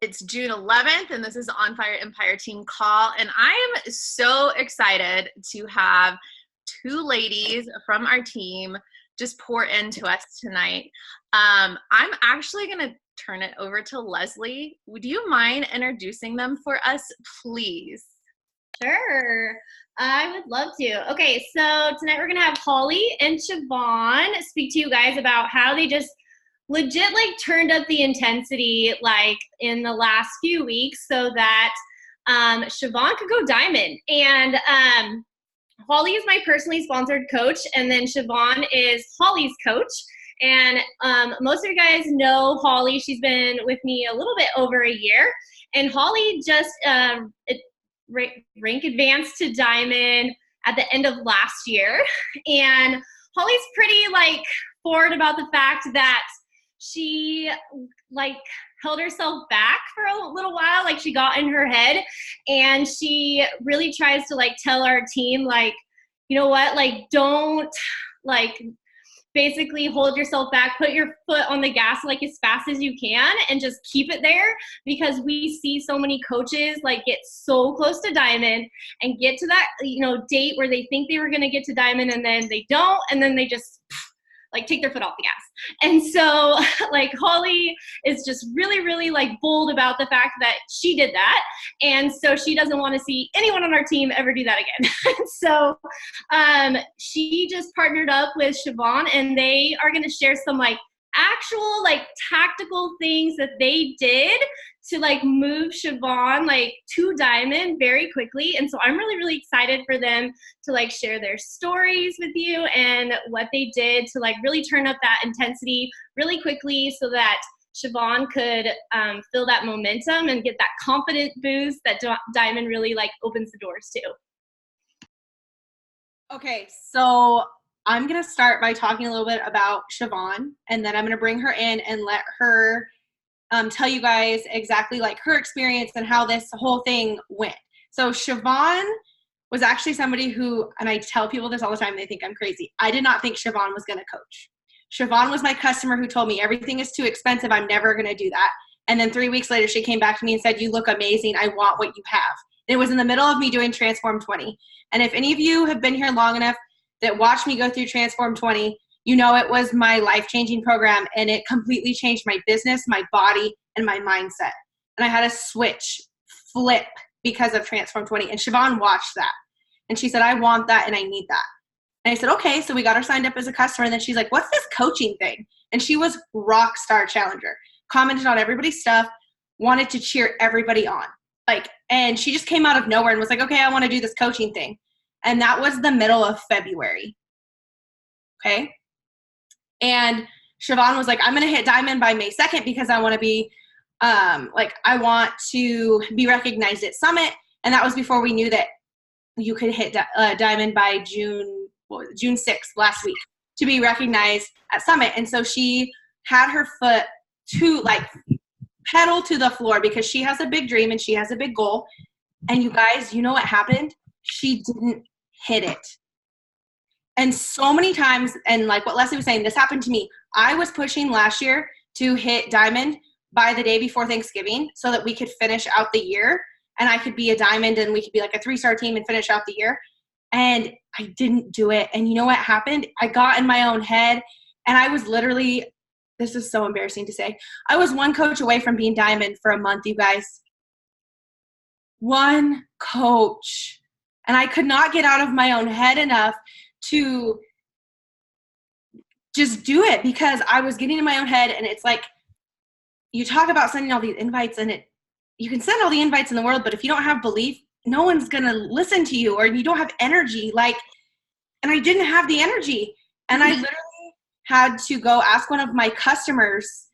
It's June 11th, and this is On Fire Empire Team Call, and I am so excited to have two ladies from our team just pour into us tonight. I'm actually going to turn it over to Leslie. Would you mind introducing them for us, please? Sure, I would love to. Okay, so tonight we're going to have Holly and Shavon speak to you guys about how they just legit turned up the intensity in the last few weeks so that Shavon could go diamond. And Holly is my personally sponsored coach, and then Shavon is Holly's coach. And most of you guys know Holly. She's been with me a little bit over a year, and Holly just rank advanced to diamond at the end of last year. And Holly's pretty forward about the fact that she held herself back for a little while. She got in her head, and she really tries to tell our team, you know what, don't basically hold yourself back, put your foot on the gas as fast as you can and just keep it there, because we see so many coaches get so close to diamond and get to that date where they think they were going to get to diamond, and then they don't, and then they just take their foot off the gas. And so Holly is just really, really bold about the fact that she did that. And so she doesn't want to see anyone on our team ever do that again. So she just partnered up with Shavon, and they are going to share some actual tactical things that they did to move Shavon to diamond very quickly. And so I'm really, really excited for them to share their stories with you and what they did to really turn up that intensity really quickly so that Shavon could feel that momentum and get that confident boost that diamond really opens the doors to. Okay, so I'm going to start by talking a little bit about Shavon, and then I'm going to bring her in and let her tell you guys exactly her experience and how this whole thing went. So Shavon was actually somebody who, and I tell people this all the time, they think I'm crazy. I did not think Shavon was going to coach. Shavon was my customer who told me everything is too expensive. I'm never going to do that. And then 3 weeks later, she came back to me and said, "You look amazing. I want what you have." And it was in the middle of me doing Transform 20. And if any of you have been here long enough that watched me go through Transform 20, you know it was my life-changing program, and it completely changed my business, my body, and my mindset. And I had a flip because of Transform 20. And Shavon watched that. And she said, "I want that and I need that." And I said, okay. So we got her signed up as a customer. And then she's like, "What's this coaching thing?" And she was rock star challenger, commented on everybody's stuff, wanted to cheer everybody on. And she just came out of nowhere and was like, "Okay, I want to do this coaching thing." And that was the middle of February. Okay. And Shavon was like, "I'm going to hit diamond by May 2nd because I want to be, I want to be recognized at Summit." And that was before we knew that you could hit diamond by June 6th, last week, to be recognized at Summit. And so she had her foot to pedal to the floor because she has a big dream and she has a big goal. And you guys, you know what happened? She didn't hit it. And so many times, and what Leslie was saying, this happened to me. I was pushing last year to hit diamond by the day before Thanksgiving so that we could finish out the year and I could be a diamond and we could be a 3-star team and finish out the year. And I didn't do it. And you know what happened? I got in my own head, and I was literally, this is so embarrassing to say, I was one coach away from being diamond for a month, you guys. One coach. And I could not get out of my own head enough to just do it because I was getting in my own head. And it's you talk about sending all these invites, and you can send all the invites in the world, but if you don't have belief, no one's going to listen to you, or you don't have energy. And I didn't have the energy. And I literally had to go ask one of my customers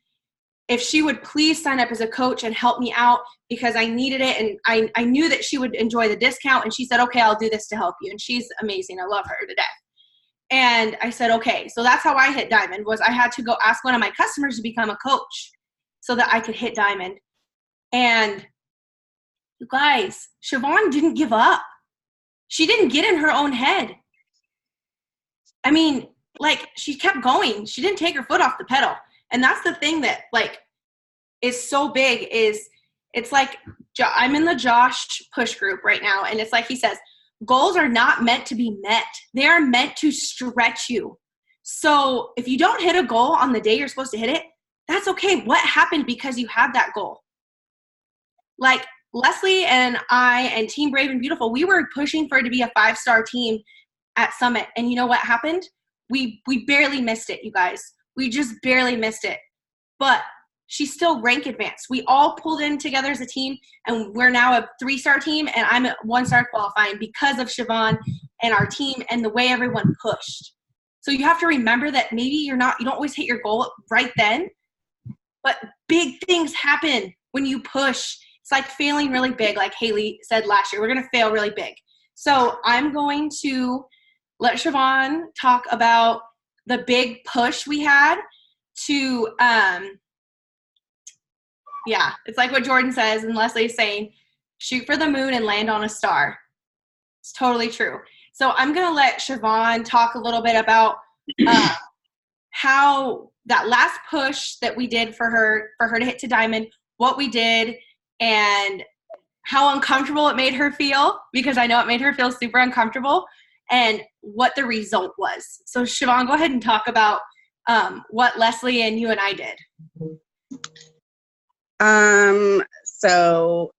if she would please sign up as a coach and help me out because I needed it. And I knew that she would enjoy the discount. And she said, "Okay, I'll do this to help you." And she's amazing. I love her to death. And I said, okay. So that's how I hit diamond, was I had to go ask one of my customers to become a coach so that I could hit diamond. And you guys, Shavon didn't give up. She didn't get in her own head. I mean, she kept going. She didn't take her foot off the pedal. And that's the thing that is so big is It's like, I'm in the Josh push group right now, and it's like he says, goals are not meant to be met. They are meant to stretch you. So if you don't hit a goal on the day you're supposed to hit it, that's okay. What happened because you had that goal? Like Leslie and I and Team Brave and Beautiful, we were pushing for it to be a 5-star team at Summit. And you know what happened? We barely missed it, you guys. We just barely missed it. But she's still rank advanced. We all pulled in together as a team, and we're now a 3-star team, and I'm at 1-star qualifying because of Shavon and our team and the way everyone pushed. So you have to remember that maybe you don't always hit your goal right then, but big things happen when you push. It's like failing really big, like Haley said last year. We're going to fail really big. So I'm going to let Shavon talk about the big push we had to, it's like what Jordan says and Leslie's saying, shoot for the moon and land on a star. It's totally true. So I'm going to let Shavon talk a little bit about how that last push that we did for her to hit to diamond, what we did, and how uncomfortable it made her feel, because I know it made her feel super uncomfortable, and what the result was. So Shavon, go ahead and talk about what Leslie and you and I did. So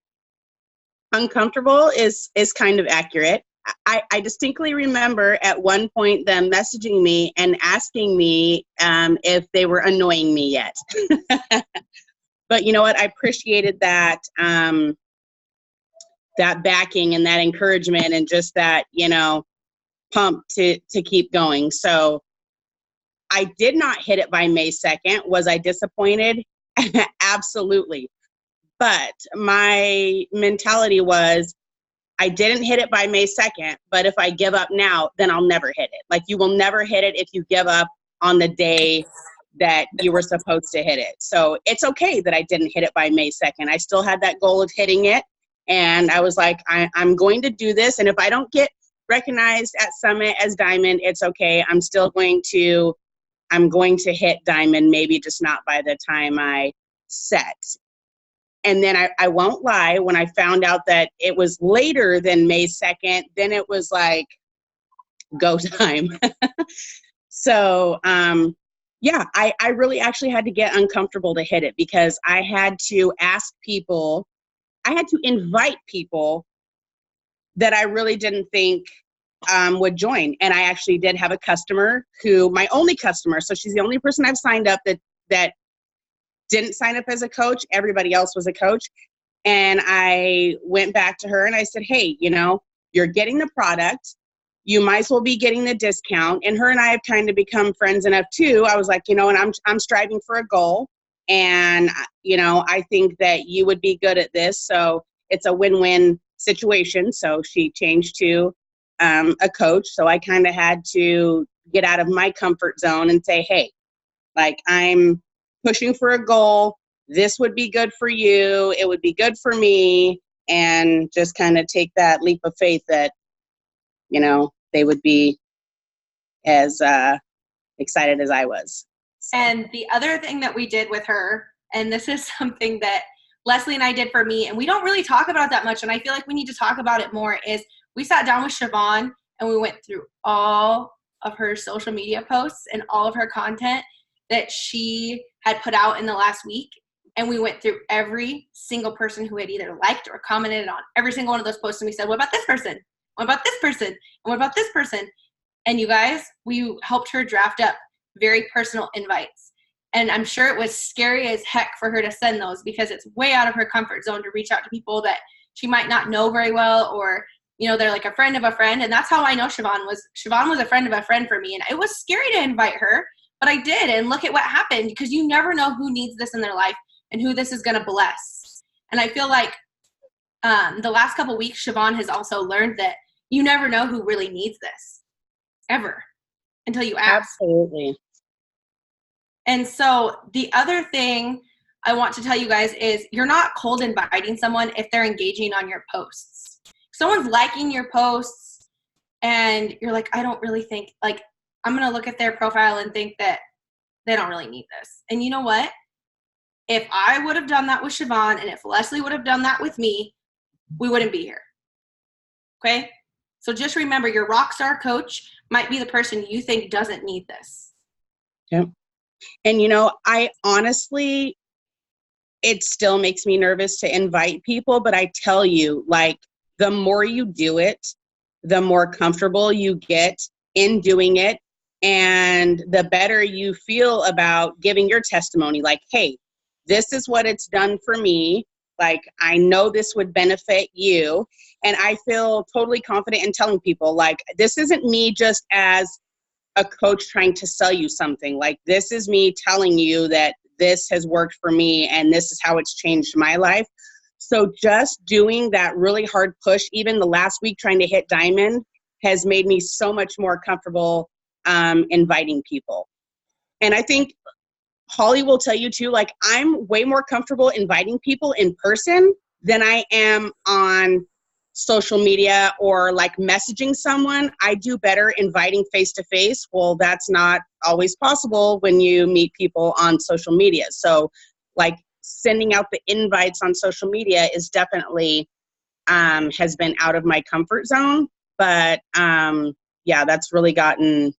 uncomfortable is kind of accurate. I distinctly remember at one point them messaging me and asking me if they were annoying me yet. But you know what? I appreciated that that backing and that encouragement and just that, pump to keep going. So I did not hit it by May 2nd. Was I disappointed? Absolutely. But my mentality was, I didn't hit it by May 2nd, but if I give up now, then I'll never hit it. Like, you will never hit it if you give up on the day that you were supposed to hit it. So it's okay that I didn't hit it by May 2nd. I still had that goal of hitting it. And I was like, I'm going to do this. And if I don't get recognized at Summit as Diamond, it's okay. I'm going to hit Diamond, maybe just not by the time I set. And then I won't lie, when I found out that it was later than May 2nd, then it was like, go time. So, I really actually had to get uncomfortable to hit it, because I had to ask people, I had to invite people that I really didn't think would join. And I actually did have a customer my only customer, so she's the only person I've signed up that didn't sign up as a coach. Everybody else was a coach. And I went back to her and I said, hey, you're getting the product. You might as well be getting the discount. And her and I have kind of become friends enough too. I was like, and I'm striving for a goal. And, I think that you would be good at this. So it's a win-win situation. So she changed to a coach. So I kind of had to get out of my comfort zone and say, hey, like, I'm pushing for a goal. This would be good for you. It would be good for me. And just kind of take that leap of faith that, they would be as excited as I was. And the other thing that we did with her, and this is something that Leslie and I did for me, and we don't really talk about that much, and I feel like we need to talk about it more, is we sat down with Shavon and we went through all of her social media posts and all of her content that she had put out in the last week. And we went through every single person who had either liked or commented on every single one of those posts. And we said, what about this person? What about this person? And what about this person? And you guys, we helped her draft up very personal invites. And I'm sure it was scary as heck for her to send those, because it's way out of her comfort zone to reach out to people that she might not know very well, or, they're like a friend of a friend. And that's how I know Shavon was a friend of a friend for me. And it was scary to invite her, but I did. And look at what happened, because you never know who needs this in their life and who this is going to bless. And I feel like the last couple of weeks, Shavon has also learned that you never know who really needs this, ever, until you ask. Absolutely. And so the other thing I want to tell you guys is, you're not cold inviting someone if they're engaging on your posts. If someone's liking your posts and you're like, I don't really think, like, I'm going to look at their profile and think that they don't really need this. And you know what? if I would have done that with Shavon and if Leslie would have done that with me, we wouldn't be here. Okay? So just remember, your rock star coach might be the person you think doesn't need this. Yep. And, you know, I honestly, it still makes me nervous to invite people, but I tell you, like, the more you do it, the more comfortable you get in doing it, and the better you feel about giving your testimony. Like, hey, this is what it's done for me. Like, I know this would benefit you. And I feel totally confident in telling people, like, this isn't me just as a coach trying to sell you something. Like, this is me telling you that this has worked for me and this is how it's changed my life. So just doing that really hard push, even the last week trying to hit diamond, has made me so much more comfortable inviting people. And I think Holly will tell you too, like, I'm way more comfortable inviting people in person than I am on social media or like messaging someone. I do better inviting face to face. Well, that's not always possible when you meet people on social media. So like sending out the invites on social media is definitely has been out of my comfort zone. But yeah, that's really gotten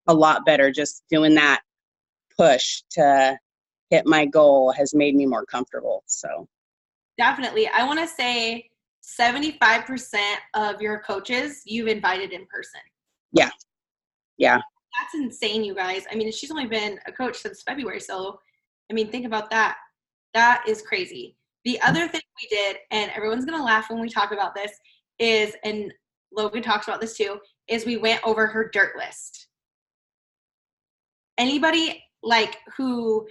a lot better. Just doing that push to hit my goal has made me more comfortable. So definitely. I want to say 75% of your coaches you've invited in person. Yeah. Yeah. That's insane, you guys. I mean, she's only been a coach since February. So, I mean, think about that. That is crazy. The other thing we did, and everyone's going to laugh when we talk about this, is, and Logan talks about this too, is we went over her dirt list. Anybody like who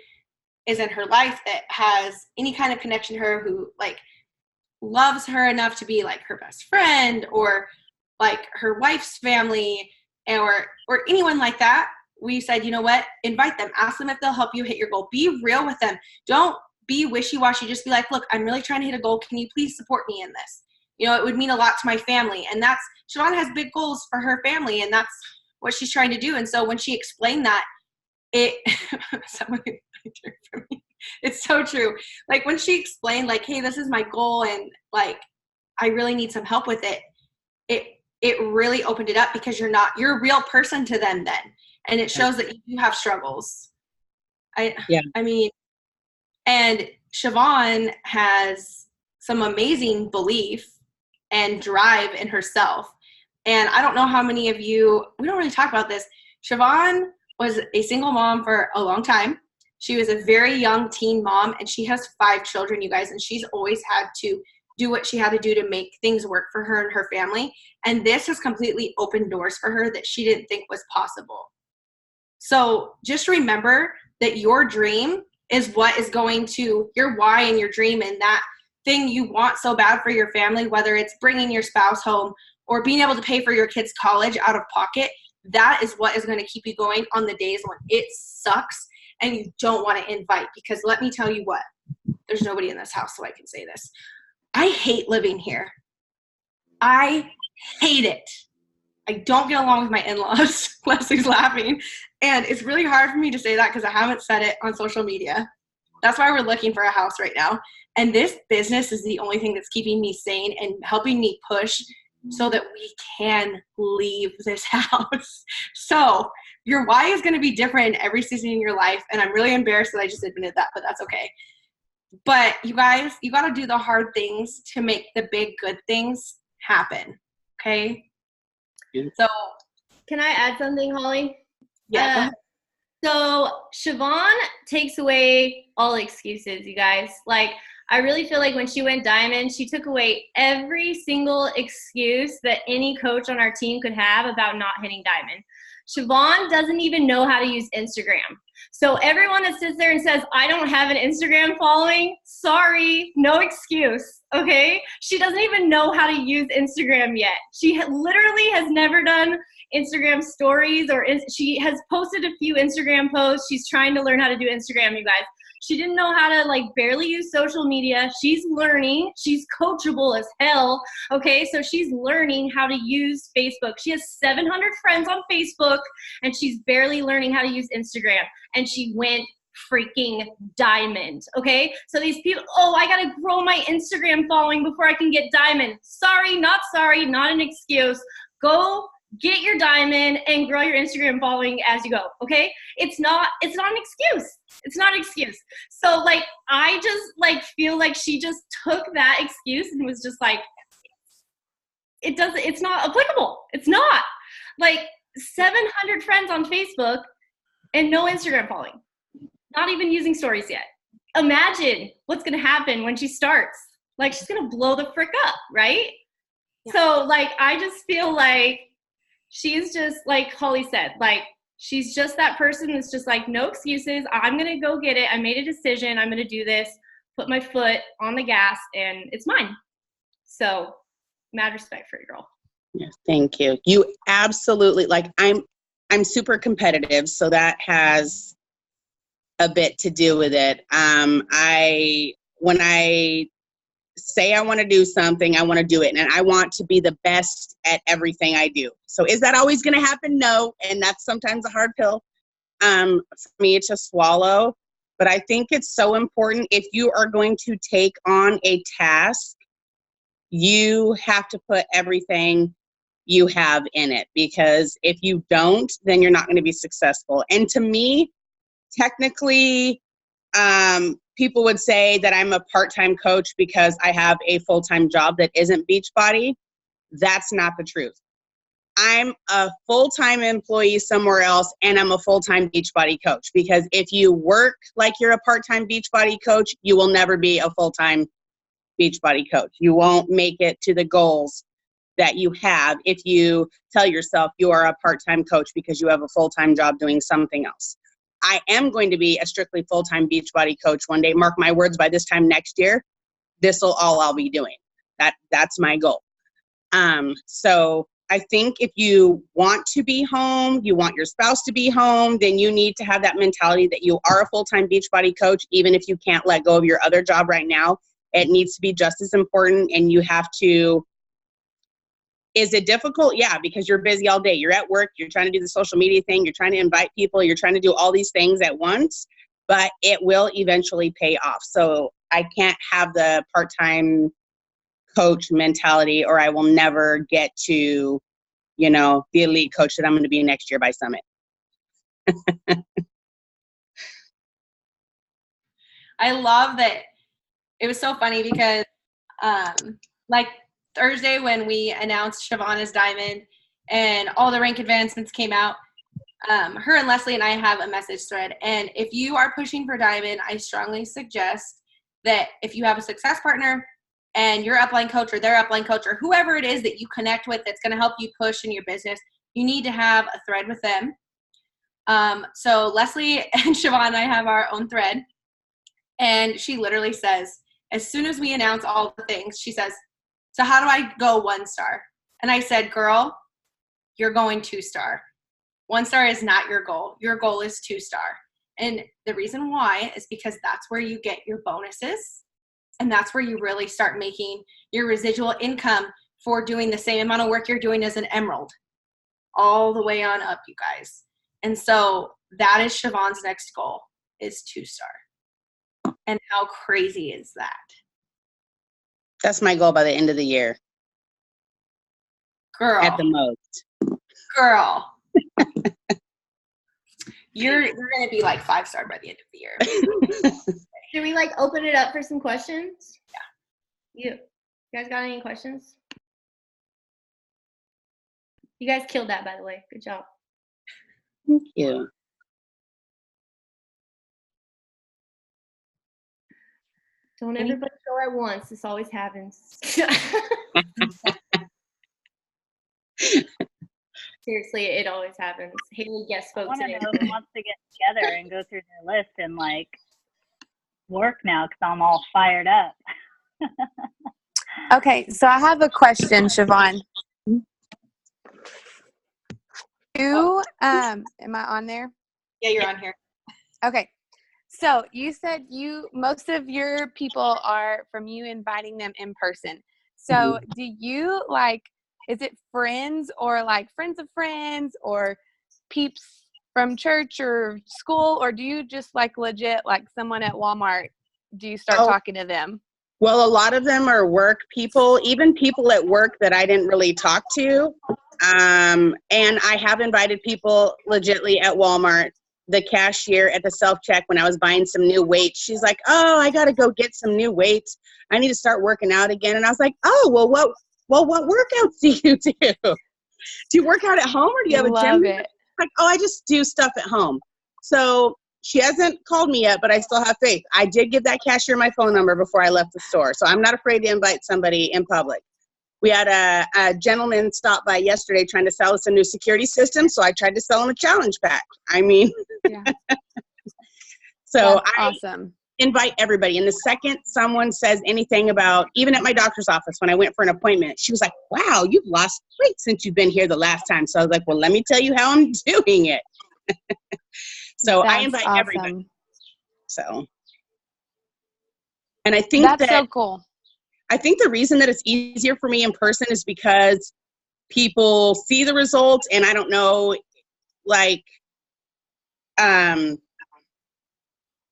is in her life that has any kind of connection to her, who like loves her enough to be like her best friend or like her wife's family or anyone like that, we said, you know what, invite them, ask them if they'll help you hit your goal. Be real with them. Don't be wishy-washy. Just be like, look, I'm really trying to hit a goal. Can you please support me in this? You know, it would mean a lot to my family. And that's, Shavon has big goals for her family, and that's what she's trying to do. And so when she explained that, it's so true. Like when she explained like, hey, this is my goal and like I really need some help with it, it really opened it up, because you're a real person to them then, and it shows that you have struggles. I mean, and Shavon has some amazing belief and drive in herself, and I don't know how many of you, we don't really talk about this. Shavon was a single mom for a long time. She was a very young teen mom, and she has 5 children, you guys, and she's always had to do what she had to do to make things work for her and her family. And this has completely opened doors for her that she didn't think was possible. So just remember that your dream is what is going to, your why and your dream and that thing you want so bad for your family, whether it's bringing your spouse home or being able to pay for your kids' college out of pocket. That is what is going to keep you going on the days when it sucks and you don't want to invite. Because let me tell you what, there's nobody in this house, so I can say this. I hate living here. I hate it. I don't get along with my in-laws. Leslie's laughing. And it's really hard for me to say that because I haven't said it on social media. That's why we're looking for a house right now. And this business is the only thing that's keeping me sane and helping me push so that we can leave this house. So your why is going to be different in every season in your life. And I'm really embarrassed that I just admitted that, but that's okay. But you guys, you got to do the hard things to make the big good things happen. Okay? Yeah. So can I add something, Holly? Yeah. So Shavon takes away all excuses, you guys. Like, I really feel like when she went diamond, she took away every single excuse that any coach on our team could have about not hitting diamond. Shavon doesn't even know how to use Instagram. So everyone that sits there and says, I don't have an Instagram following, sorry, no excuse, okay? She doesn't even know how to use Instagram yet. She literally has never done Instagram stories, or she has posted a few Instagram posts. She's trying to learn how to do Instagram, you guys. She didn't know how to like barely use social media. She's learning. She's coachable as hell. Okay, so she's learning how to use Facebook. She has 700 friends on Facebook, and she's barely learning how to use Instagram. And she went freaking diamond. Okay. So these people, oh, I got to grow my Instagram following before I can get diamond. Sorry, not an excuse. Go get your diamond and grow your Instagram following as you go. Okay. It's not an excuse. It's not an excuse. So like, I just like feel like she just took that excuse and was just like, it's not applicable. It's not. Like 700 friends on Facebook and no Instagram following. Not even using stories yet. Imagine what's going to happen when she starts. Like, she's going to blow the frick up, right? Yeah. So, like, I just feel like she's just, like Holly said, like, she's just that person that's just like, no excuses. I'm going to go get it. I made a decision. I'm going to do this, put my foot on the gas, and it's mine. So, mad respect for you, girl. Yeah, thank you. You absolutely, like, I'm super competitive, so that has a bit to do with it. When I say I want to do something, I want to do it, and I want to be the best at everything I do. So is that always going to happen? No, and that's sometimes a hard pill for me to swallow. But I think it's so important, if you are going to take on a task, you have to put everything you have in it, because if you don't, then you're not going to be successful. And to me, technically, people would say that I'm a part-time coach because I have a full-time job that isn't Beachbody. That's not the truth. I'm a full-time employee somewhere else, and I'm a full-time Beachbody coach, because if you work like you're a part-time Beachbody coach, you will never be a full-time Beachbody coach. You won't make it to the goals that you have if you tell yourself you are a part-time coach because you have a full-time job doing something else. I am going to be a strictly full-time Beachbody coach one day. Mark my words, by this time next year, this will all I'll be doing. That's my goal. So I think if you want to be home, you want your spouse to be home, then you need to have that mentality that you are a full-time Beachbody coach, even if you can't let go of your other job right now. It needs to be just as important, and you have to. Is it difficult? Yeah, because you're busy all day. You're at work, you're trying to do the social media thing, you're trying to invite people, you're trying to do all these things at once, but it will eventually pay off. So I can't have the part-time coach mentality, or I will never get to, the elite coach that I'm going to be next year by Summit. I love that. It was so funny because like Thursday when we announced Shavon as Diamond and all the rank advancements came out, her and Leslie and I have a message thread. And if you are pushing for Diamond, I strongly suggest that if you have a success partner and your upline coach or their upline coach or whoever it is that you connect with that's going to help you push in your business, you need to have a thread with them. So Leslie and Shavon and I have our own thread. And she literally says, as soon as we announce all the things, she says, so how do I go 1 star? And I said, girl, you're going 2 star. 1 star is not your goal. Your goal is 2 star. And the reason why is because that's where you get your bonuses. And that's where you really start making your residual income for doing the same amount of work you're doing as an emerald. All the way on up, you guys. And so that is Shavon's next goal, is 2 star. And how crazy is that? That's my goal by the end of the year. Girl. At the most. Girl. You're going to be like 5 star by the end of the year. Should we like open it up for some questions? Yeah. You guys got any questions? You guys killed that, by the way. Good job. Thank you. Don't everybody go at once. This always happens. Seriously, it always happens. Haley guest spoke today. I want to know who wants to get together and go through their list and like work now because I'm all fired up. Okay, so I have a question, Shavon. Am I on there? Yeah, you're on here. Okay. So you said most of your people are from you inviting them in person. So do you is it friends or like friends of friends or peeps from church or school, or do you just like legit like someone at Walmart? Do you start talking to them? Well, a lot of them are work people, even people at work that I didn't really talk to. And I have invited people legitly at Walmart. The cashier at the self-check, when I was buying some new weights, she's like, oh, I got to go get some new weights. I need to start working out again. And I was like, oh, well, what workouts do you do? Do you work out at home or do you have a gym? Love it. Like, oh, I just do stuff at home. So she hasn't called me yet, but I still have faith. I did give that cashier my phone number before I left the store. So I'm not afraid to invite somebody in public. We had a gentleman stop by yesterday trying to sell us a new security system. So I tried to sell him a challenge pack. I mean, Yeah. so That's I awesome. invite everybody. And the second someone says anything about, even at my doctor's office, when I went for an appointment, she was like, wow, you've lost weight since you've been here the last time. So I was like, well, let me tell you how I'm doing it. So I invite everybody. So, and I think that's so cool. I think the reason that it's easier for me in person is because people see the results, and I don't know, like,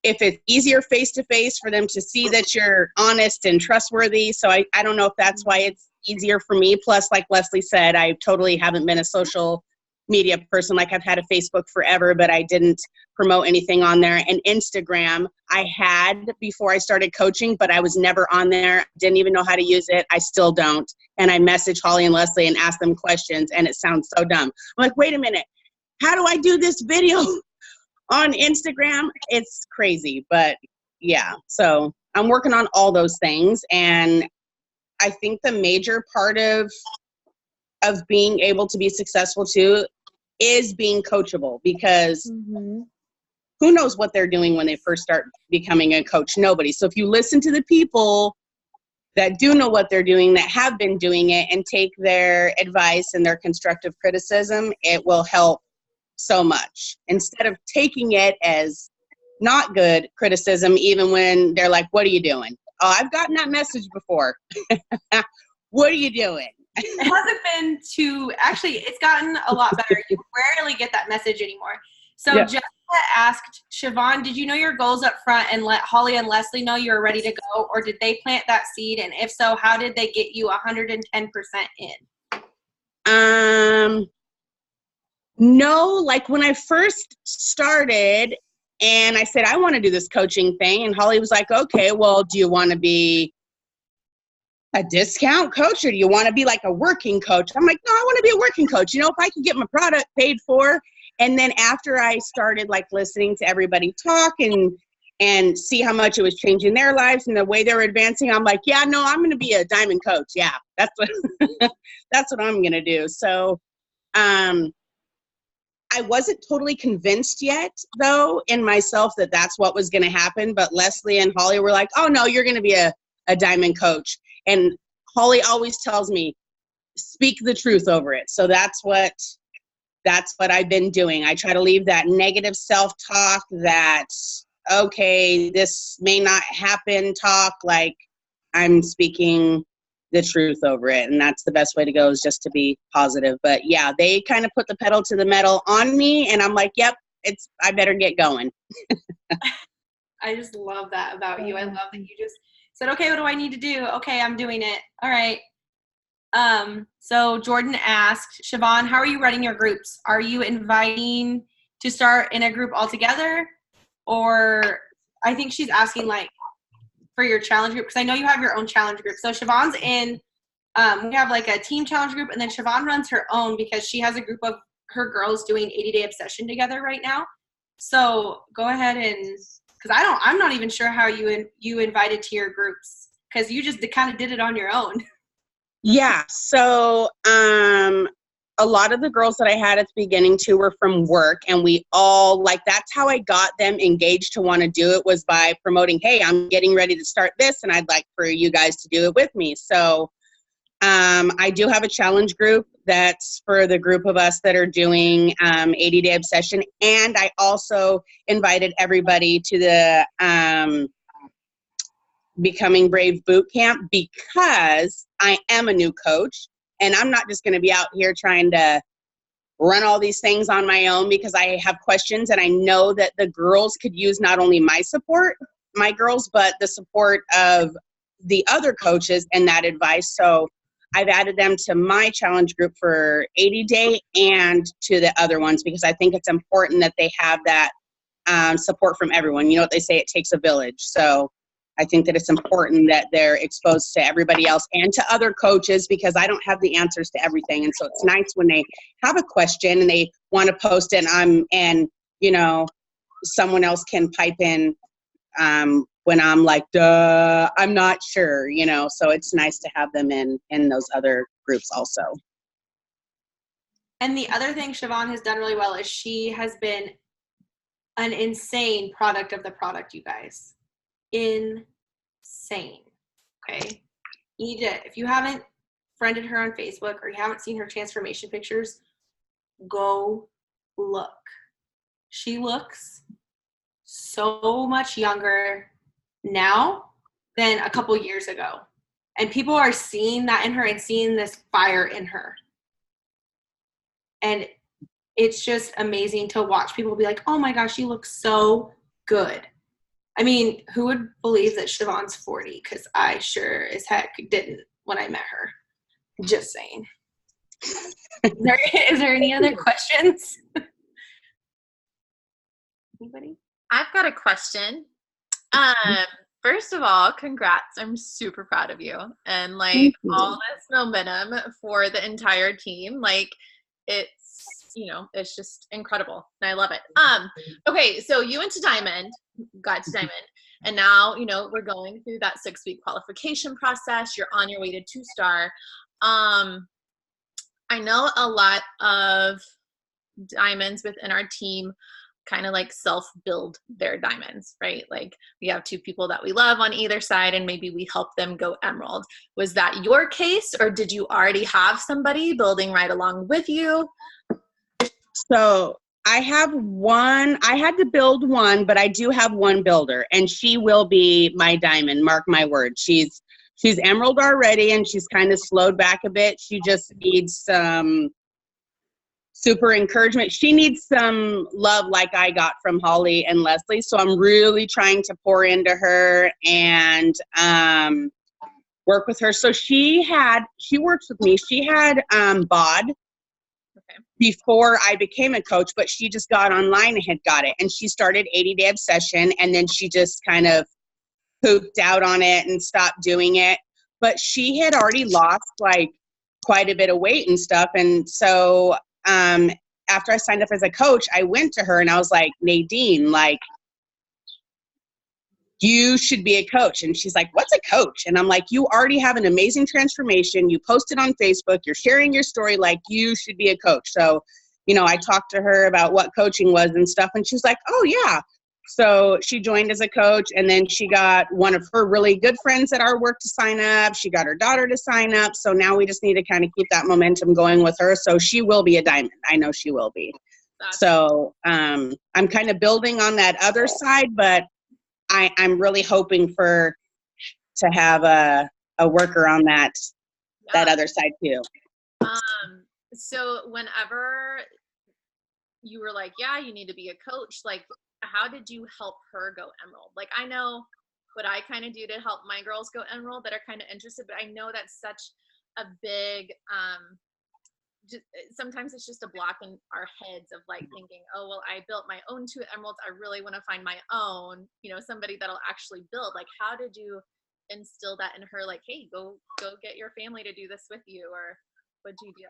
if it's easier face-to-face for them to see that you're honest and trustworthy. So I don't know if that's why it's easier for me. Plus, like Leslie said, I totally haven't been a social media person. Like, I've had a Facebook forever, but I didn't promote anything on there. And Instagram I had before I started coaching, but I was never on there. Didn't even know how to use it. I still don't. And I message Holly and Leslie and ask them questions, and it sounds so dumb. I'm like, wait a minute, how do I do this video on Instagram? It's crazy, but yeah. So I'm working on all those things. And I think the major part of being able to be successful too is being coachable, because who knows what they're doing when they first start becoming a coach? Nobody. So if you listen to the people that do know what they're doing, that have been doing it, and take their advice and their constructive criticism, it will help so much, instead of taking it as not good criticism, even when they're like, what are you doing? Oh, I've gotten that message before. What are you doing? It hasn't been too, actually, it's gotten a lot better. You rarely get that message anymore. So Jessica asked, Shavon, did you know your goals up front and let Holly and Leslie know you were ready to go, or did they plant that seed? And if so, how did they get you 110% in? No, like when I first started and I said, I want to do this coaching thing, and Holly was like, okay, well, do you want to be a discount coach, or do you want to be like a working coach? I'm like, no, I want to be a working coach. You know, if I can get my product paid for. And then after I started like listening to everybody talk and see how much it was changing their lives and the way they were advancing, I'm like, yeah, no, I'm going to be a diamond coach. Yeah, that's what, that's what I'm going to do. So, I wasn't totally convinced yet, though, in myself that that's what was going to happen. But Leslie and Holly were like, oh, no, you're going to be a diamond coach. And Holly always tells me, speak the truth over it. So that's what I've been doing. I try to leave that negative self-talk, that, okay, this may not happen talk, like I'm speaking the truth over it. And that's the best way to go, is just to be positive. But yeah, they kind of put the pedal to the metal on me, and I'm like, yep, I better get going. I just love that about you. I love that you just said, okay, what do I need to do? Okay, I'm doing it. All right. So Jordan asked, Shavon, how are you running your groups? Are you inviting to start in a group altogether? Or I think she's asking like for your challenge group, because I know you have your own challenge group. So Shavon's in, we have like a team challenge group, and then Shavon runs her own because she has a group of her girls doing 80-day obsession together right now. So go ahead and, because I'm not even sure how you invited to your groups, because you just kind of did it on your own. Yeah. So a lot of the girls that I had at the beginning too were from work, and we all, like, that's how I got them engaged to want to do it, was by promoting, hey, I'm getting ready to start this, and I'd like for you guys to do it with me. So I do have a challenge group that's for the group of us that are doing 80-day obsession. And I also invited everybody to the Becoming Brave boot camp, because I am a new coach, and I'm not just going to be out here trying to run all these things on my own because I have questions, and I know that the girls could use not only my support, my girls, but the support of the other coaches and that advice. So I've added them to my challenge group for 80 day and to the other ones, because I think it's important that they have that support from everyone. You know what they say, it takes a village. So I think that it's important that they're exposed to everybody else and to other coaches, because I don't have the answers to everything. And so it's nice when they have a question and they want to post it, and you know, someone else can pipe in when I'm like, duh, I'm not sure, you know. So it's nice to have them in those other groups also. And the other thing Shavon has done really well is she has been an insane product of the product, you guys. Insane. Okay? You need to, if you haven't friended her on Facebook or you haven't seen her transformation pictures, go look. She looks so much younger now than a couple years ago. And people are seeing that in her and seeing this fire in her. And it's just amazing to watch people be like, oh my gosh, you look so good. I mean, who would believe that Shavon's 40? Because I sure as heck didn't when I met her. Just saying. Is there any other questions? Anybody? I've got a question. First of all, congrats. I'm super proud of you. And like all this momentum for the entire team, like it's, you know, it's just incredible. And I love it. Okay, so you went to Diamond, got to Diamond, and now, you know, we're going through that 6-week qualification process. You're on your way to 2-star. I know a lot of diamonds within our team kind of like self-build their diamonds, right? Like we have 2 people that we love on either side, and maybe we help them go emerald. Was that your case, or did you already have somebody building right along with you? So I have one. I had to build one, but I do have one builder, and she will be my diamond. Mark my word. She's emerald already, and she's kind of slowed back a bit. She just needs some super encouragement. She needs some love like I got from Holly and Leslie. So I'm really trying to pour into her and work with her. So she works with me. She had BOD before I became a coach, but she just got online and had got it. And she started 80-day obsession, and then she just kind of pooped out on it and stopped doing it. But she had already lost like quite a bit of weight and stuff. And so after I signed up as a coach, I went to her and I was like, Nadine, like, you should be a coach. And she's like, what's a coach? And I'm like, you already have an amazing transformation. You posted on Facebook, you're sharing your story, like you should be a coach. So, you know, I talked to her about what coaching was and stuff. And she's like, oh yeah. So she joined as a coach, and then she got one of her really good friends at our work to sign up. She got her daughter to sign up. So now we just need to kind of keep that momentum going with her. So she will be a diamond. I know she will be. So I'm kind of building on that other side, but I'm really hoping to have a worker on that other side too. So whenever you were like, yeah, you need to be a coach, like, how did you help her go emerald? Like, I know what I kind of do to help my girls go emerald that are kind of interested, but I know that's such a big, sometimes it's just a block in our heads of like thinking, oh, well, I built my own 2 emeralds. I really want to find my own, you know, somebody that'll actually build. Like, how did you instill that in her? Like, hey, go get your family to do this with you, or what'd you do?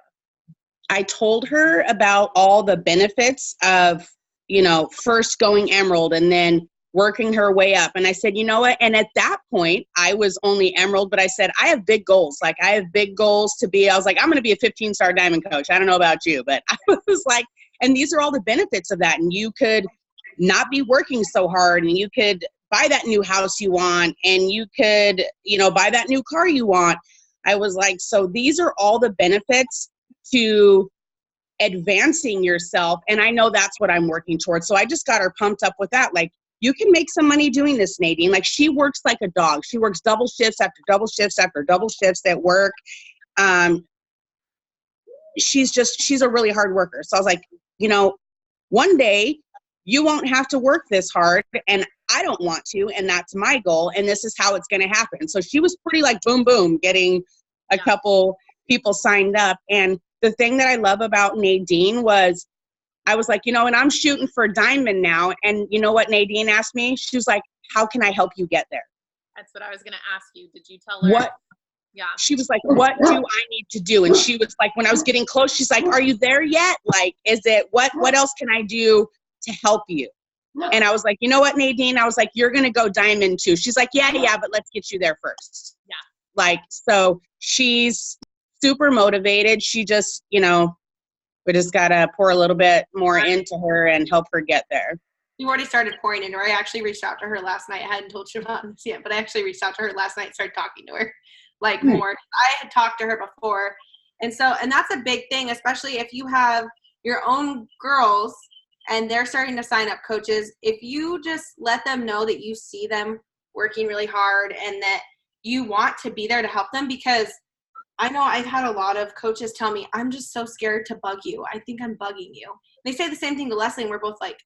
I told her about all the benefits of, you know, first going emerald and then working her way up. And I said, you know what? And at that point, I was only emerald, but I said, I have big goals. Like, I have big goals to be, I was like, I'm going to be a 15-star diamond coach. I don't know about you, but I was like, and these are all the benefits of that. And you could not be working so hard, and you could buy that new house you want, and you could, you know, buy that new car you want. I was like, so these are all the benefits to advancing yourself. And I know that's what I'm working towards. So I just got her pumped up with that. Like, you can make some money doing this, Nadine. Like, she works like a dog. She works double shifts after double shifts after double shifts at work. she's a really hard worker. So I was like, you know, one day you won't have to work this hard, and I don't want to, and that's my goal, and this is how it's going to happen. So she was pretty like boom, boom, getting a couple people signed up. And the thing that I love about Nadine was, I was like, you know, and I'm shooting for diamond now. And you know what Nadine asked me? She was like, how can I help you get there? That's what I was going to ask you. Did you tell her? What? Yeah. She was like, what do I need to do? And she was like, when I was getting close, she's like, are you there yet? Like, is it, what else can I do to help you? And I was like, you know what, Nadine? I was like, you're going to go diamond too. She's like, yeah, but let's get you there first. Yeah. Like, so she's super motivated. She just, you know, we just got to pour a little bit more into her and help her get there. You already started pouring into her. I actually reached out to her last night. I hadn't told Shavon this yet, but I actually reached out to her last night and started talking to her like more. I had talked to her before. And that's a big thing, especially if you have your own girls and they're starting to sign up coaches. If you just let them know that you see them working really hard and that you want to be there to help them, because I know I've had a lot of coaches tell me, I'm just so scared to bug you. I think I'm bugging you. They say the same thing to Leslie, and we're both like,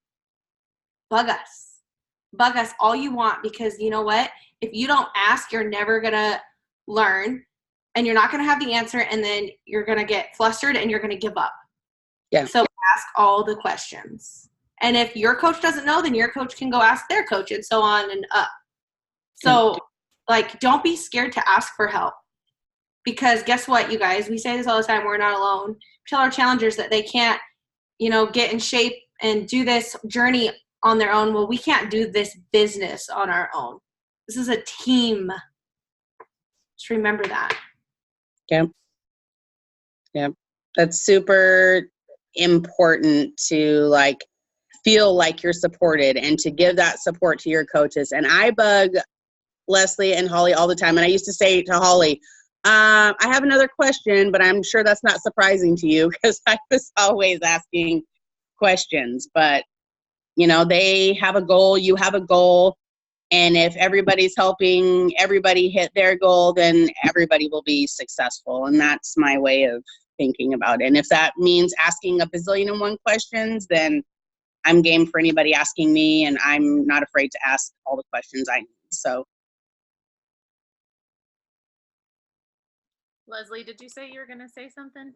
bug us all you want, because you know what? If you don't ask, you're never going to learn, and you're not going to have the answer, and then you're going to get flustered and you're going to give up. Yeah. So ask all the questions. And if your coach doesn't know, then your coach can go ask their coach, and so on and up. So like, don't be scared to ask for help, because guess what, you guys, we say this all the time, we're not alone. We tell our challengers that they can't, you know, get in shape and do this journey on their own. Well, we can't do this business on our own. This is a team. Just remember that. Yep. That's super important to like feel like you're supported and to give that support to your coaches. And I bug Leslie and Holly all the time. And I used to say to Holly, I have another question, but I'm sure that's not surprising to you, because I was always asking questions. But you know, they have a goal, you have a goal, and if everybody's helping everybody hit their goal, then everybody will be successful. And that's my way of thinking about it. And if that means asking a bazillion and one questions, then I'm game for anybody asking me, and I'm not afraid to ask all the questions I need. So. Leslie, did you say you were going to say something?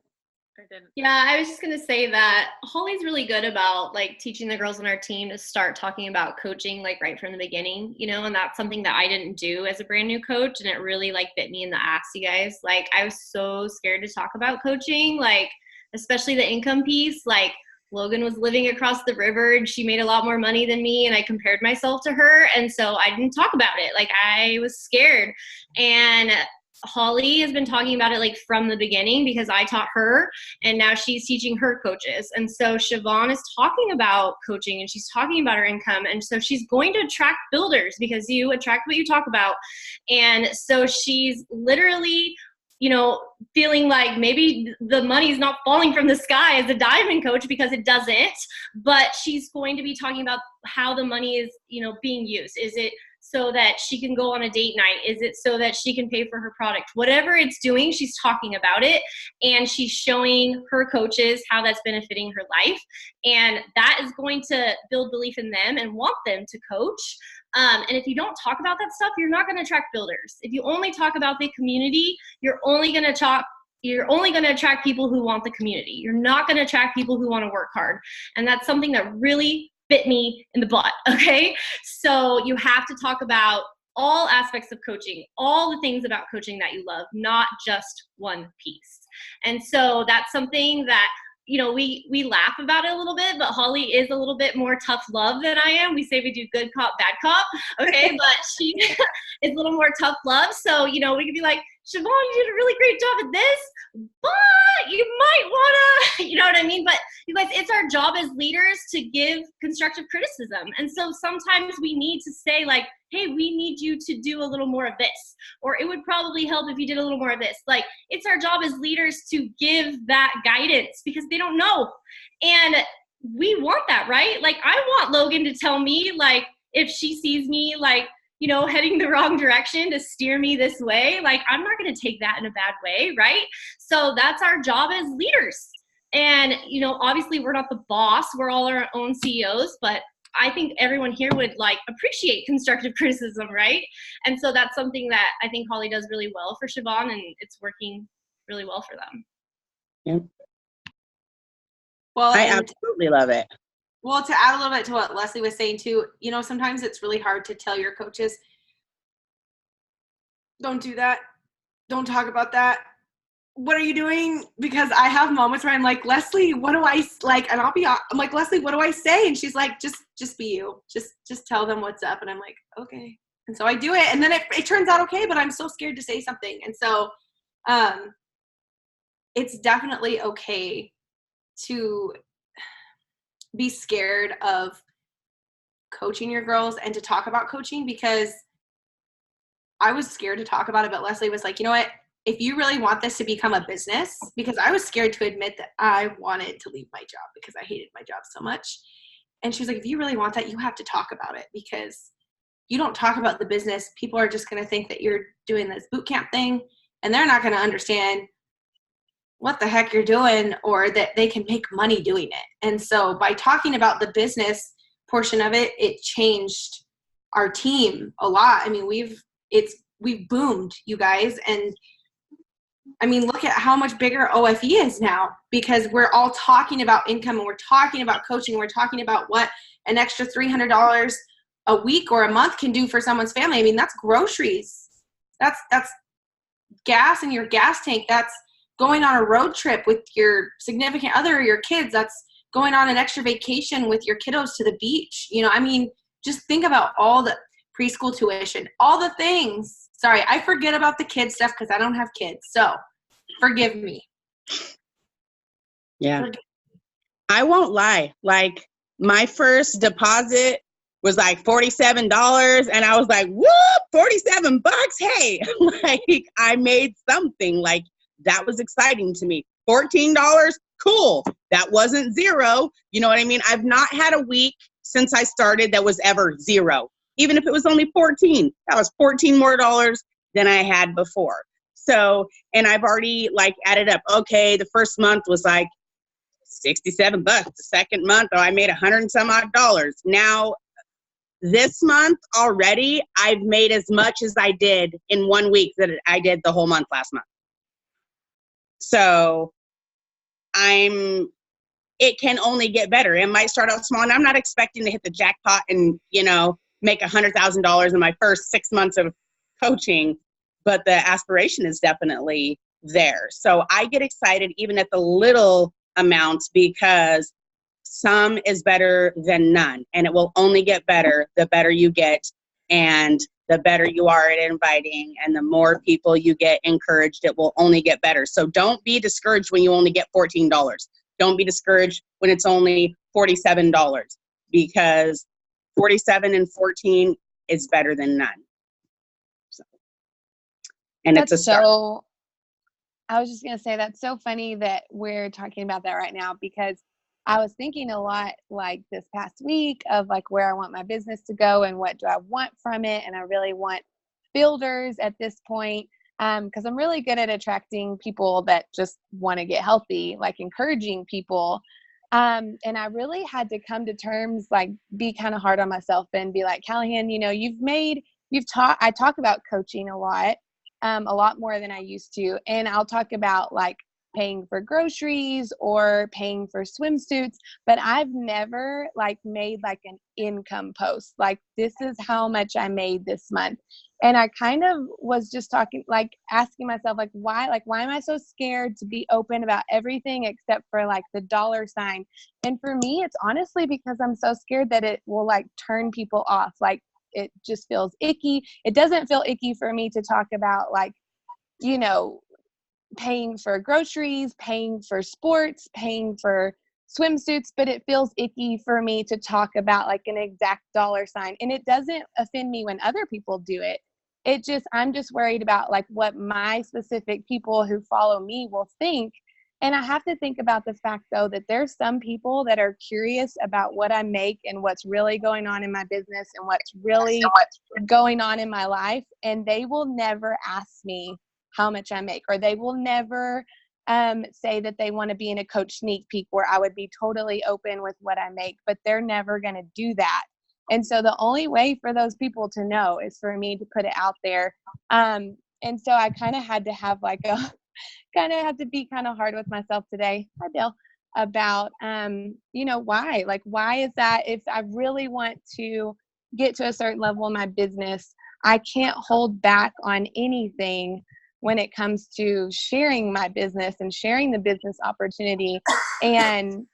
Or didn't? Yeah, I was just going to say that Holly's really good about like teaching the girls on our team to start talking about coaching like right from the beginning, you know, and that's something that I didn't do as a brand new coach, and it really like bit me in the ass, you guys. Like, I was so scared to talk about coaching, like especially the income piece. Like, Logan was living across the river and she made a lot more money than me, and I compared myself to her, and so I didn't talk about it. Like, I was scared. And Holly has been talking about it like from the beginning, because I taught her and now she's teaching her coaches. And so Shavon is talking about coaching and she's talking about her income. And so she's going to attract builders, because you attract what you talk about. And so she's literally, you know, feeling like maybe the money is not falling from the sky as a diamond coach, because it doesn't, but she's going to be talking about how the money is, you know, being used. Is it so that she can go on a date night? Is it so that she can pay for her product? Whatever it's doing, she's talking about it, and she's showing her coaches how that's benefiting her life. And that is going to build belief in them and want them to coach. And if you don't talk about that stuff, you're not going to attract builders. If you only talk about the community, you're only going to attract people who want the community. You're not going to attract people who want to work hard. And that's something that really bit me in the butt, okay? So you have to talk about all aspects of coaching, all the things about coaching that you love, not just one piece. And so that's something that, you know, we laugh about it a little bit, but Holly is a little bit more tough love than I am. We say we do good cop, bad cop, okay? But she is a little more tough love. So, you know, we could be like, Shavon, you did a really great job at this, but you might want to, you know what I mean? But you guys, it's our job as leaders to give constructive criticism. And so sometimes we need to say like, hey, we need you to do a little more of this, or it would probably help if you did a little more of this. Like, it's our job as leaders to give that guidance, because they don't know. And we want that, right? Like, I want Logan to tell me, like, if she sees me, like, heading the wrong direction to steer me this way, like, I'm not going to take that in a bad way, right? So that's our job as leaders. And, obviously we're not the boss, we're all our own CEOs, but I think everyone here would appreciate constructive criticism, right? And so that's something that I think Holly does really well for Shavon, and it's working really well for them. Yeah. Well, I absolutely love it. Well, to add a little bit to what Leslie was saying too, sometimes it's really hard to tell your coaches, don't do that, don't talk about that. What are you doing? Because I have moments where I'm like, Leslie, what do I like? And I'm like, Leslie, what do I say? And she's like, just be you. Just tell them what's up. And I'm like, okay. And so I do it. And then it turns out okay, but I'm so scared to say something. And so it's definitely okay to be scared of coaching your girls and to talk about coaching, because I was scared to talk about it, but Leslie was like, you know what? If you really want this to become a business, because I was scared to admit that I wanted to leave my job because I hated my job so much. And she was like, if you really want that, you have to talk about it, because you don't talk about the business, people are just going to think that you're doing this boot camp thing, and they're not going to understand what the heck you're doing, or that they can make money doing it. And so by talking about the business portion of it, it changed our team a lot. I mean, we've boomed, you guys. And I mean, look at how much bigger OFE is now, because we're all talking about income, and we're talking about coaching, and we're talking about what an extra $300 a week or a month can do for someone's family. I mean, that's groceries. That's gas in your gas tank. That's going on a road trip with your significant other or your kids. That's going on an extra vacation with your kiddos to the beach. I mean, just think about all the preschool tuition, all the things. Sorry, I forget about the kid stuff because I don't have kids. So forgive me. Yeah. I won't lie. Like, my first deposit was like $47, and I was like, whoop, $47. Hey, like, I made something. Like, that was exciting to me. $14, cool. That wasn't zero. You know what I mean? I've not had a week since I started that was ever zero. Even if it was only 14, that was 14 more dollars than I had before. So, and I've already added up. Okay, the first month was like $67. The second month, I made $100 and some odd dollars. Now, this month already, I've made as much as I did in 1 week that I did the whole month last month. So it can only get better. It might start out small, and I'm not expecting to hit the jackpot and, make $100,000 in my first 6 months of coaching, but the aspiration is definitely there. So I get excited even at the little amounts, because some is better than none, and it will only get better the better you get, and the better you are at inviting, and the more people you get encouraged, it will only get better. So don't be discouraged when you only get $14. Don't be discouraged when it's only $47, because 47 and 14 is better than none. So, and That's it's a start. So, I was just going to say, that's so funny that we're talking about that right now, because I was thinking a lot this past week of where I want my business to go and what do I want from it. And I really want builders at this point, because I'm really good at attracting people that just want to get healthy, encouraging people. And I really had to come to terms, be kind of hard on myself and be like, Callahan, I talk about coaching a lot more than I used to. And I'll talk about paying for groceries or paying for swimsuits, but I've never made an income post. This is how much I made this month. And I kind of was just talking, asking myself, why am I so scared to be open about everything except for the dollar sign? And for me, it's honestly because I'm so scared that it will turn people off. It just feels icky. It doesn't feel icky for me to talk about paying for groceries, paying for sports, paying for swimsuits, but it feels icky for me to talk about an exact dollar sign. And it doesn't offend me when other people do it. I'm just worried about what my specific people who follow me will think. And I have to think about the fact, though, that there's some people that are curious about what I make and what's really going on in my business and what's really going on in my life. And they will never ask me how much I make, or they will never say that they want to be in a coach sneak peek where I would be totally open with what I make, but they're never going to do that. And so the only way for those people to know is for me to put it out there. And so I kind of had to have like a kind of have to be kind of hard with myself today. Hi, Bill. About, why? Like, why is that? If I really want to get to a certain level in my business, I can't hold back on anything when it comes to sharing my business and sharing the business opportunity. And,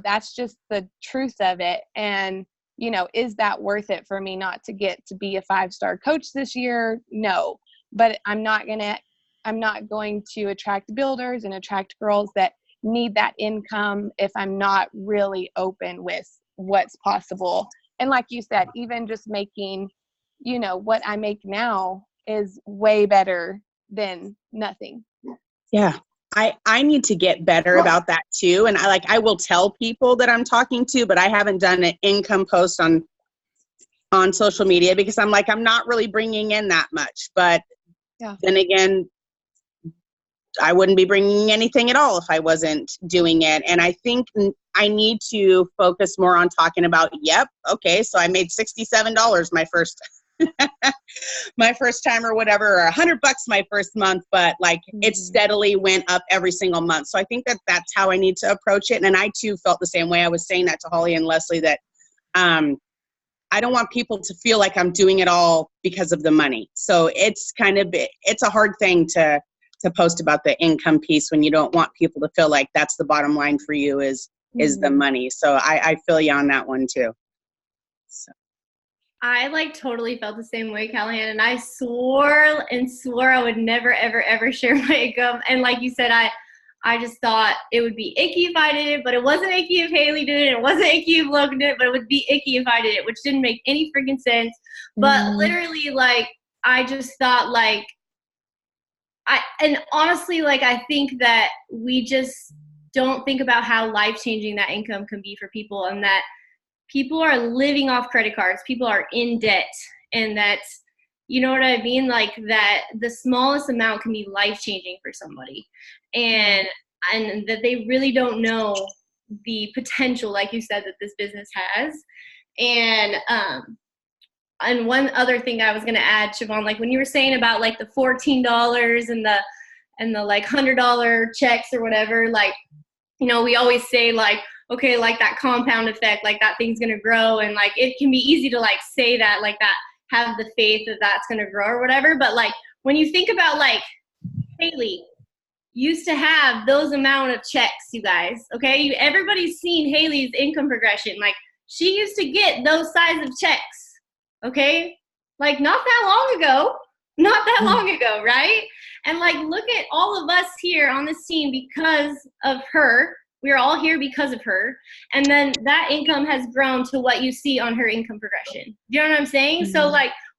that's just the truth of it. And, is that worth it for me not to get to be a 5-star coach this year? No, but I'm not going to attract builders and attract girls that need that income if I'm not really open with what's possible. And like you said, even just making, what I make now is way better than nothing. Yeah. I need to get better about that too. And I will tell people that I'm talking to, but I haven't done an income post on social media because I'm not really bringing in that much. But then again, I wouldn't be bringing anything at all if I wasn't doing it. And I think I need to focus more on talking about, okay, so I made $67 my first my first time or whatever, or $100 my first month, but it steadily went up every single month. So I think that's how I need to approach it. And I too felt the same way. I was saying that to Holly and Leslie, that I don't want people to feel like I'm doing it all because of the money. So it's a hard thing to post about the income piece when you don't want people to feel like that's the bottom line for you is the money. So I feel you on that one too. So. I totally felt the same way, Callahan, and I swore I would never, ever, ever share my income. And like you said, I just thought it would be icky if I did it, but it wasn't icky if Haley did it. It wasn't icky if Logan did it, but it would be icky if I did it, which didn't make any freaking sense. But literally, I just thought, and honestly, I think that we just don't think about how life-changing that income can be for people, and that people are living off credit cards. People are in debt, and that's, you know what I mean? That the smallest amount can be life-changing for somebody, and that they really don't know the potential, like you said, that this business has. And one other thing I was going to add, Shavon, when you were saying about the $14 and the $100 checks or whatever, we always say okay, that compound effect, that thing's going to grow. And it can be easy to say that, that, have the faith that that's going to grow or whatever. But when you think about Haley used to have those amount of checks, you guys, okay? Everybody's seen Haley's income progression. She used to get those size of checks. Okay, not that long ago, right? And look at all of us here on this team because of her. We're all here because of her. And then that income has grown to what you see on her income progression. Do you know what I'm saying? So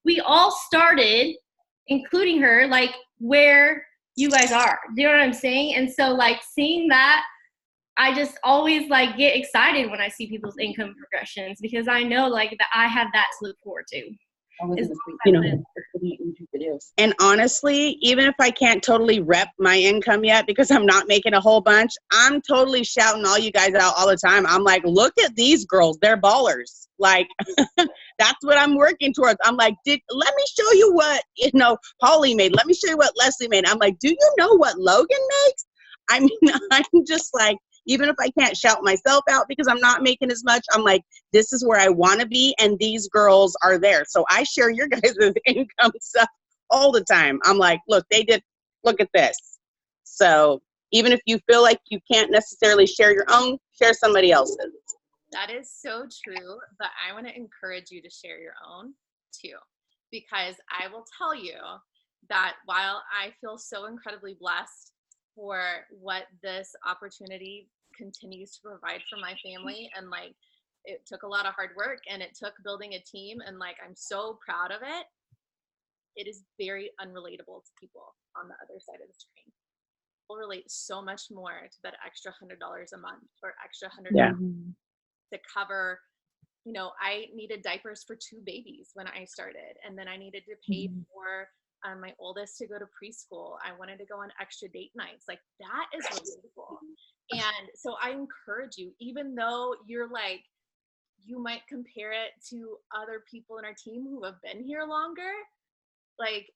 we all started, including her, where you guys are. Do you know what I'm saying? And so seeing that, I just always get excited when I see people's income progressions, because I know that I have that to look forward to. And honestly, even if I can't totally rep my income yet because I'm not making a whole bunch, I'm totally shouting all you guys out all the time. I'm look at these girls, they're ballers. That's what I'm working towards. I'm let me show you what, Holly made. Let me show you what Leslie made. I'm do you know what Logan makes? I mean, I'm just even if I can't shout myself out because I'm not making as much, I'm this is where I want to be, and these girls are there. So I share your guys' income stuff all the time. I'm look at this. So even if you feel like you can't necessarily share your own, share somebody else's. That is so true, but I want to encourage you to share your own too, because I will tell you that while I feel so incredibly blessed for what this opportunity continues to provide for my family, and it took a lot of hard work, and it took building a team, and I'm so proud of it. It is very unrelatable to people on the other side of the screen. relate so much more to that extra $100 a month or extra $100 Yeah. to cover. You know, I needed diapers for 2 babies when I started, and then I needed to pay for my oldest to go to preschool. I wanted to go on extra date nights. Like, that is relatable. And so I encourage you, even though you're like, you might compare it to other people in our team who have been here longer, like,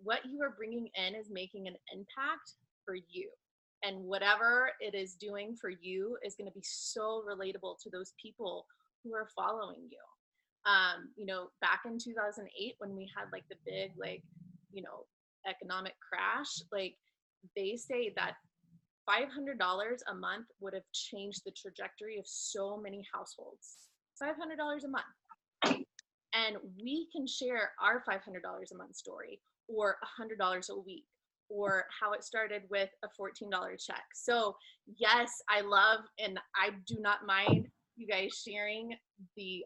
what you are bringing in is making an impact for you. And whatever it is doing for you is going to be so relatable to those people who are following you. You know, back in 2008, when we had like the big, like, you know, economic crash, like, they say that $500 a month would have changed the trajectory of so many households. $500 a month. And we can share our $500 a month story, or $100 a week, or how it started with a $14 check. So yes, I love, and I do not mind you guys sharing the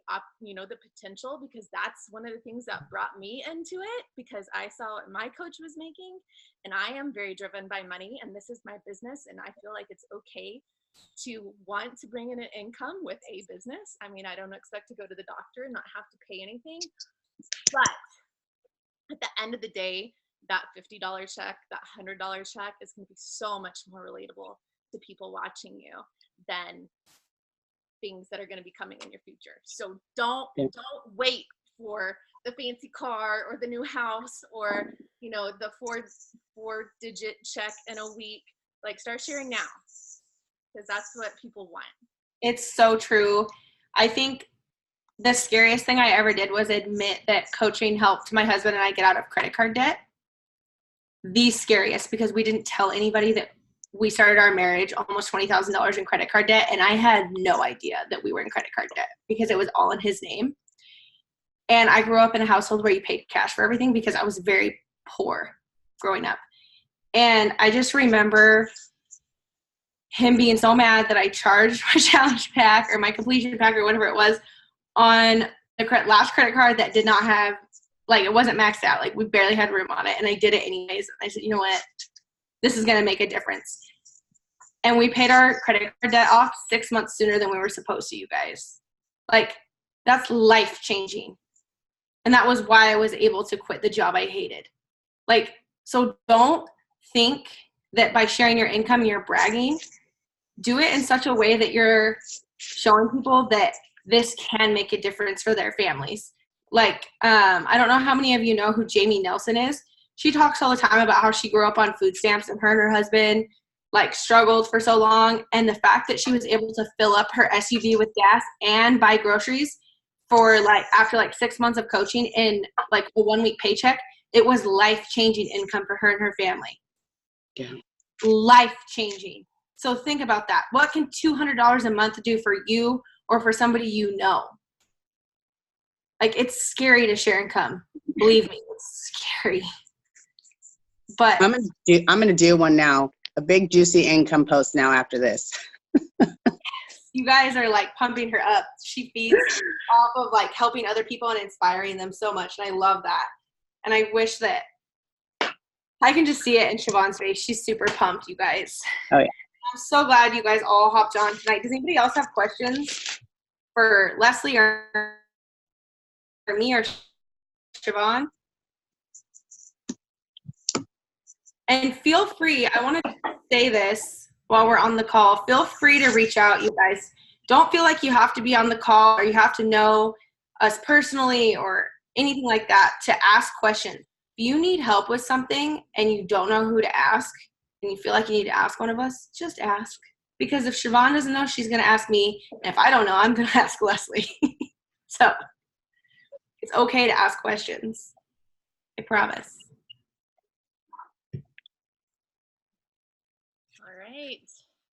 potential, because that's one of the things that brought me into it, because I saw what my coach was making, and I am very driven by money, and this is my business, and I feel like it's okay to want to bring in an income with a business. I mean, I don't expect to go to the doctor and not have to pay anything, but at the end of the day, that $50 check, that $100 check is going to be so much more relatable to people watching you than things that are going to be coming in your future. So don't wait for the fancy car or the new house or, you know, the four-digit check in a week. Like, start sharing now, because that's what people want. It's so true. I think the scariest thing I ever did was admit that coaching helped my husband and I get out of credit card debt. The scariest, because we didn't tell anybody that we started our marriage almost $20,000 in credit card debt, and I had no idea that we were in credit card debt because it was all in his name. And I grew up in a household where you paid cash for everything because I was very poor growing up. And I just remember him being so mad that I charged my challenge pack or my completion pack or whatever it was on the last credit card that did not have, like, it wasn't maxed out. Like, we barely had room on it, and I did it anyways. And I said, you know what? This is going to make a difference. And we paid our credit card debt off 6 months sooner than we were supposed to, you guys. Like, that's life-changing. And that was why I was able to quit the job I hated. Like, so don't think that by sharing your income, you're bragging. Do it in such a way that you're showing people that this can make a difference for their families. Like, I don't know how many of you know who Jamie Nelson is. She talks all the time about how she grew up on food stamps, and her and her husband, like, struggled for so long. And the fact that she was able to fill up her SUV with gas and buy groceries for, like, after like 6 months of coaching in like a 1 week paycheck, it was life-changing income for her and her family. Yeah. Life-changing. So think about that. What can $200 a month do for you or for somebody you know? Like, it's scary to share income. Believe me, it's scary. But I'm gonna do one now. A big juicy income post now after this. you guys are like pumping her up. She feeds off of like helping other people and inspiring them so much, and I love that. And I wish that I can just see it in Shavon's face. She's super pumped, you guys. Oh yeah. I'm so glad you guys all hopped on tonight. Does anybody else have questions for Leslie or me or Shavon? And feel free, I want to say this while we're on the call, feel free to reach out, you guys. Don't feel like you have to be on the call or you have to know us personally or anything like that to ask questions. If you need help with something and you don't know who to ask and you feel like you need to ask one of us, just ask. Because if Shavon doesn't know, she's going to ask me. And if I don't know, I'm going to ask Leslie. So it's okay to ask questions. I promise. All right.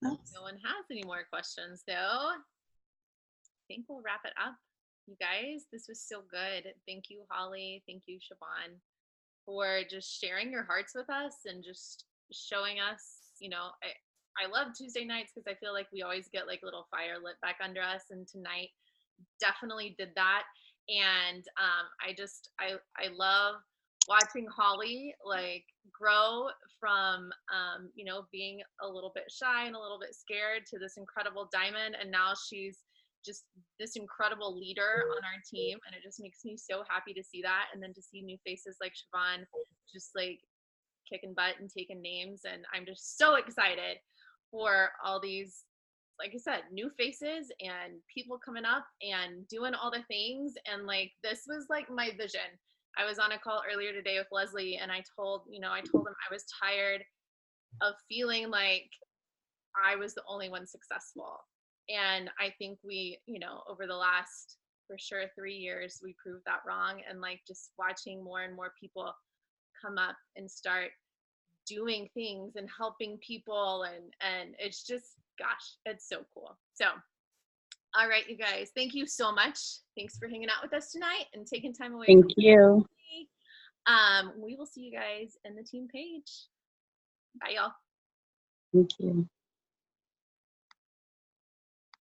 No one has any more questions, though. I think we'll wrap it up. You guys, this was so good. Thank you, Holly. Thank you, Shavon, for just sharing your hearts with us and just showing us, you know, I love Tuesday nights because I feel like we always get like a little fire lit back under us, and tonight definitely did that. And I love watching Holly like grow from being a little bit shy and a little bit scared to this incredible diamond, and now she's just this incredible leader on our team, and it just makes me so happy to see that, and then to see new faces like Shavon just like kicking butt and taking names, and I'm just so excited for all these, like I said, new faces and people coming up and doing all the things. And like this was like my vision. I was on a call earlier today with Leslie, and I told him I was tired of feeling like I was the only one successful. And I think we, over the last, for sure, 3 years, we proved that wrong. And like just watching more and more people come up and start doing things and helping people, and it's just, gosh, it's so cool. So all right, you guys, thank you so much. Thanks for hanging out with us tonight and taking time away. Thank you. We will see you guys in the team page. Bye, y'all. Thank you.